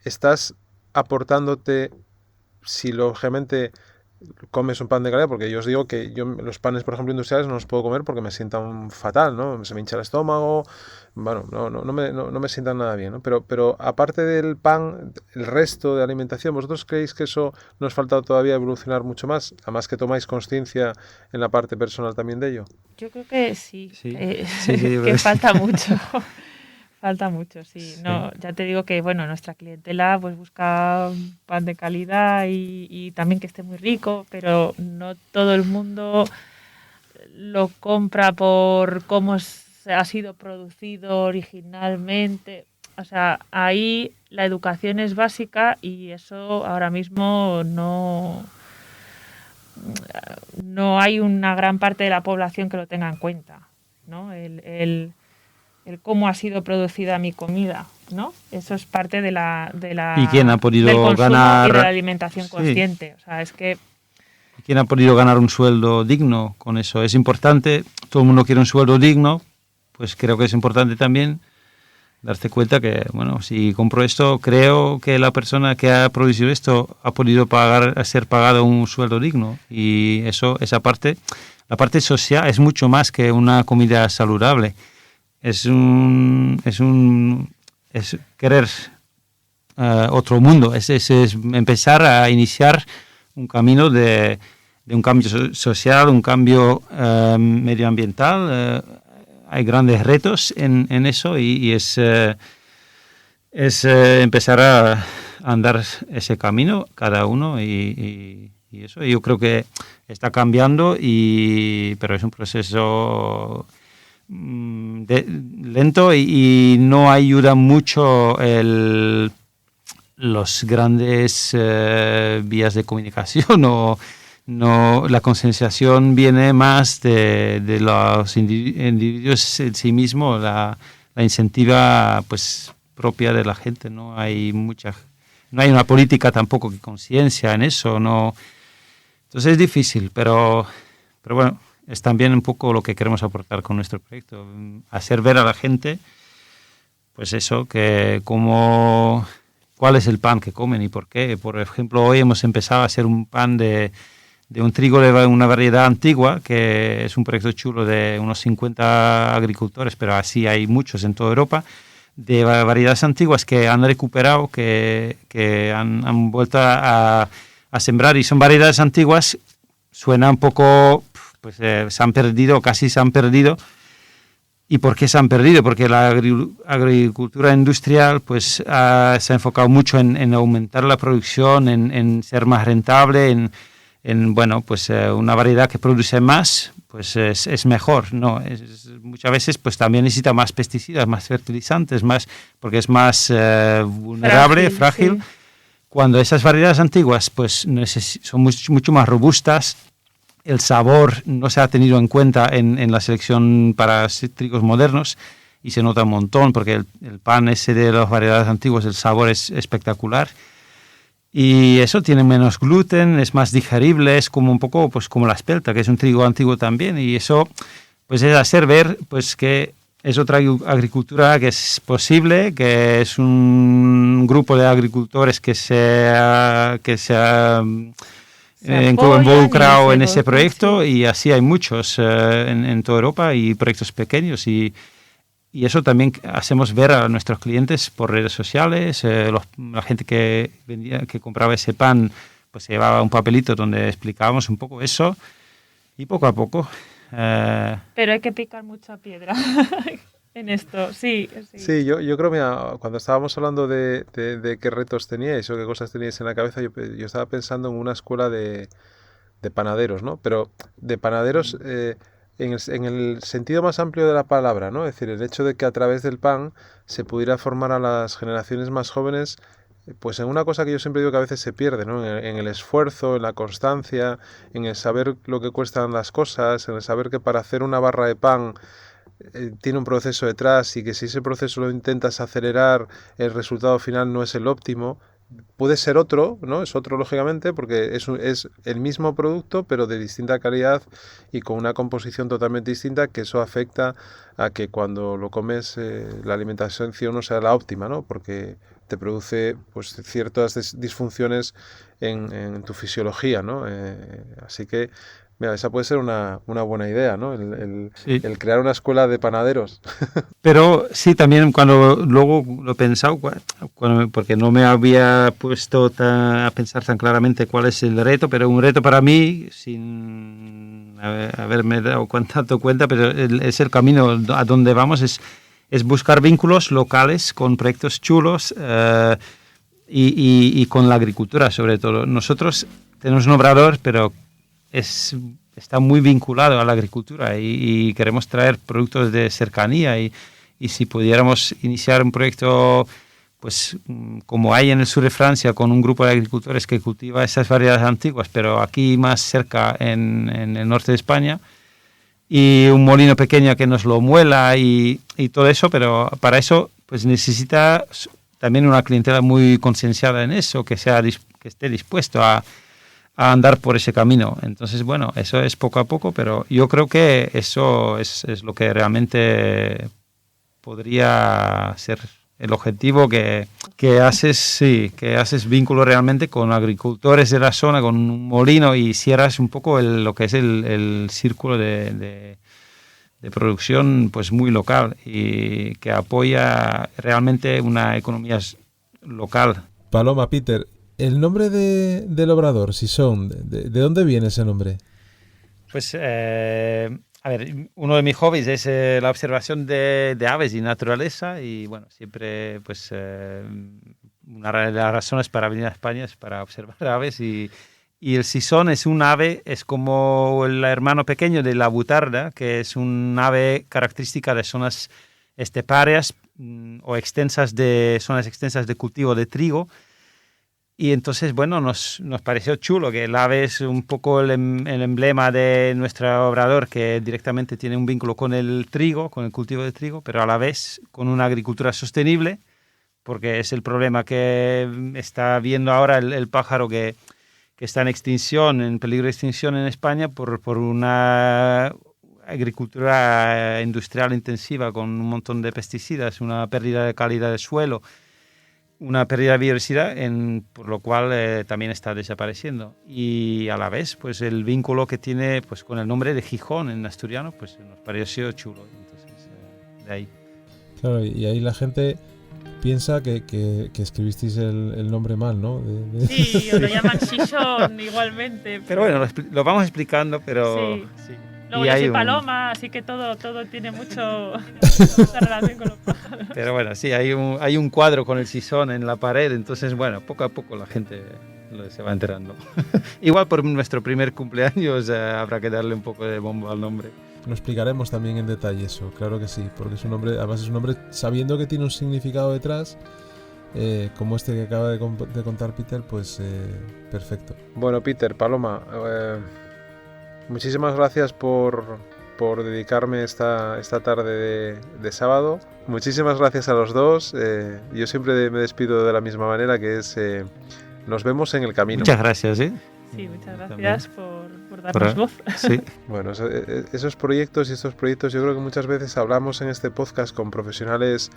Speaker 1: estás aportándote, si lógicamente comes un pan de calidad, porque yo os digo que yo los panes, por ejemplo, industriales no los puedo comer porque me sientan fatal, ¿no? Se me hincha el estómago, bueno, no me sientan nada bien, ¿no? Pero aparte del pan, el resto de alimentación, ¿vosotros creéis que eso nos falta todavía evolucionar mucho más? Además que tomáis conciencia en la parte personal también de ello.
Speaker 3: Yo creo que sí,
Speaker 2: Sí,
Speaker 3: que falta mucho. Falta mucho, sí. No, ya te digo que bueno, nuestra clientela pues busca pan de calidad y también que esté muy rico, pero no todo el mundo lo compra por cómo ha sido producido originalmente. O sea, ahí la educación es básica y eso ahora mismo no hay una gran parte de la población que lo tenga en cuenta, ¿no? El cómo ha sido producida mi comida, ¿no? Eso es parte de la
Speaker 2: ¿Y quién ha podido
Speaker 3: del consumo
Speaker 2: ganar
Speaker 3: y de la alimentación consciente. O sea, es que
Speaker 2: ¿quién ha podido ganar un sueldo digno con eso? Es importante, todo el mundo quiere un sueldo digno, pues creo que es importante también darte cuenta que, bueno, si compro esto, creo que la persona que ha producido esto ha podido ser pagado un sueldo digno. Y eso, esa parte, la parte social es mucho más que una comida saludable. Es querer otro mundo, es empezar a iniciar un camino de un cambio social, un cambio medioambiental. Hay grandes retos en eso y es empezar a andar ese camino cada uno y eso. Yo creo que está cambiando, pero es un proceso lento y no ayuda mucho los grandes vías de comunicación o no, la concienciación viene más de los individuos en sí mismos, la incentiva pues propia de la gente. No hay una política tampoco que conciencia en eso, no. Entonces es difícil, pero bueno, es también un poco lo que queremos aportar con nuestro proyecto, hacer ver a la gente pues eso, que cuál es el pan que comen y por qué. Por ejemplo, hoy hemos empezado a hacer un pan de un trigo de una variedad antigua, que es un proyecto chulo de unos 50 agricultores, pero así hay muchos en toda Europa, de variedades antiguas que han recuperado, que han vuelto a sembrar, y son variedades antiguas, suena un poco, pues se han perdido, casi se han perdido. ¿Y por qué se han perdido? Porque la agricultura industrial pues se ha enfocado mucho en aumentar la producción, en ser más rentable, en bueno, pues una variedad que produce más, pues es mejor, ¿no? Muchas veces pues también necesita más pesticidas, más fertilizantes, porque es más vulnerable, frágil. Sí. cuando esas variedades antiguas pues son mucho más robustas, el sabor no se ha tenido en cuenta en la selección para trigos modernos y se nota un montón porque el pan ese de las variedades antiguas, el sabor es espectacular. Y eso tiene menos gluten, es más digerible, es como un poco pues como la espelta, que es un trigo antiguo también, y eso pues es hacer ver pues que es otra agricultura que es posible, que es un grupo de agricultores que se ha involucrado en ese proyecto, sí. Y así hay muchos en toda Europa y proyectos pequeños y eso también hacemos ver a nuestros clientes por redes sociales. La gente que compraba ese pan pues se llevaba un papelito donde explicábamos un poco eso y poco a poco.
Speaker 3: Pero hay que picar mucha piedra en esto, sí.
Speaker 1: Sí, yo creo, mira, cuando estábamos hablando de qué retos teníais o qué cosas teníais en la cabeza, yo estaba pensando en una escuela de panaderos, ¿no? Pero de panaderos en el sentido más amplio de la palabra, ¿no? Es decir, el hecho de que a través del pan se pudiera formar a las generaciones más jóvenes pues en una cosa que yo siempre digo que a veces se pierde, ¿no? En el esfuerzo, en la constancia, en el saber lo que cuestan las cosas, en el saber que para hacer una barra de pan tiene un proceso detrás y que si ese proceso lo intentas acelerar, el resultado final no es el óptimo. Puede ser otro, ¿no? Es otro lógicamente porque es el mismo producto pero de distinta calidad y con una composición totalmente distinta, que eso afecta a que cuando lo comes la alimentación no sea la óptima, ¿no? Porque te produce pues ciertas disfunciones en tu fisiología, ¿no? Así que mira, esa puede ser una buena idea, ¿no?
Speaker 2: Sí.
Speaker 1: El crear una escuela de panaderos.
Speaker 2: Pero sí, también cuando luego lo he pensado, porque no me había puesto a pensar tan claramente cuál es el reto, pero un reto para mí, sin haberme dado tanto cuenta, pero es el camino a donde vamos, es buscar vínculos locales con proyectos chulos y con la agricultura sobre todo. Nosotros tenemos un obrador, pero está muy vinculado a la agricultura y queremos traer productos de cercanía y si pudiéramos iniciar un proyecto pues como hay en el sur de Francia con un grupo de agricultores que cultiva esas variedades antiguas, pero aquí más cerca en el norte de España, y un molino pequeño que nos lo muela y todo eso, pero para eso pues necesita también una clientela muy concienciada en eso, que esté dispuesto a andar por ese camino. Entonces, bueno, eso es poco a poco, pero yo creo que eso es lo que realmente podría ser el objetivo, que haces vínculo realmente con agricultores de la zona, con un molino, y cierras un poco lo que es el círculo de producción pues muy local y que apoya realmente una economía local.
Speaker 1: Paloma, Peter, el nombre del obrador, Sison, ¿de dónde viene ese nombre?
Speaker 2: Pues, a ver, uno de mis hobbies es la observación de aves y naturaleza, y bueno, siempre pues una de las razones para venir a España es para observar aves, y el sisón es un ave, es como el hermano pequeño de la butarda, que es un ave característica de zonas esteparias o zonas extensas de cultivo de trigo. Y entonces, bueno, nos pareció chulo que el ave es un poco el emblema de nuestro obrador, que directamente tiene un vínculo con el trigo, con el cultivo de trigo, pero a la vez con una agricultura sostenible, porque es el problema que está viendo ahora el pájaro que está en extinción, en peligro de extinción en España por una agricultura industrial intensiva con un montón de pesticidas, una pérdida de calidad de suelo, una pérdida de biodiversidad, por lo cual también está desapareciendo. Y a la vez, pues el vínculo que tiene pues con el nombre de Gijón en asturiano, pues nos pareció chulo. Entonces, de ahí. Claro,
Speaker 1: y ahí la gente piensa que escribisteis el nombre mal, ¿no?
Speaker 3: Sí, o lo llaman Xixón igualmente.
Speaker 2: Pero bueno, lo vamos explicando, pero...
Speaker 3: Sí. Luego yo soy paloma, así que todo tiene mucha relación con los pájaros.
Speaker 2: Pero bueno, sí, hay un cuadro con el sisón en la pared, entonces bueno, poco a poco la gente se va enterando. Igual por nuestro primer cumpleaños habrá que darle un poco de bombo al nombre.
Speaker 1: Lo explicaremos también en detalle eso, claro que sí, porque es un nombre, además es un nombre sabiendo que tiene un significado detrás, como este que acaba de contar Peter, pues perfecto. Bueno, Peter, Paloma, muchísimas gracias por dedicarme esta tarde de sábado. Muchísimas gracias a los dos. Yo siempre me despido de la misma manera, que es nos vemos en el camino.
Speaker 2: Muchas gracias, ¿eh?
Speaker 3: Sí, muchas gracias por darnos voz.
Speaker 2: Sí.
Speaker 1: Bueno, esos proyectos y estos proyectos, yo creo que muchas veces hablamos en este podcast con profesionales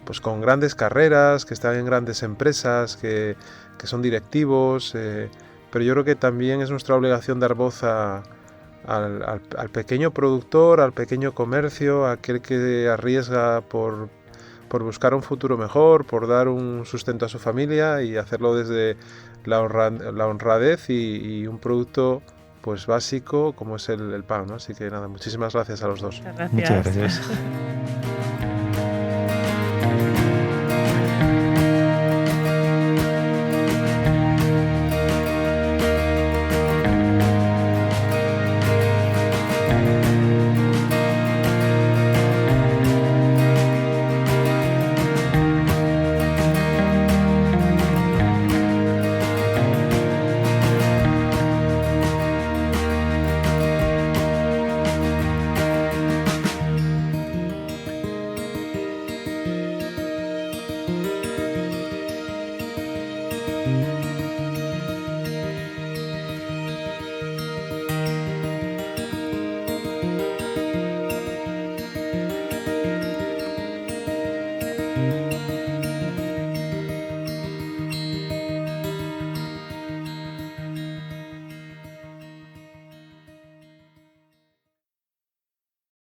Speaker 1: pues con grandes carreras, que están en grandes empresas, que son directivos, pero yo creo que también es nuestra obligación dar voz al pequeño productor, al pequeño comercio, a aquel que arriesga por buscar un futuro mejor, por dar un sustento a su familia y hacerlo desde la honradez y un producto pues básico como es el pan, ¿no? Así que nada, muchísimas gracias a los dos.
Speaker 3: Muchas gracias.
Speaker 2: Muchas gracias.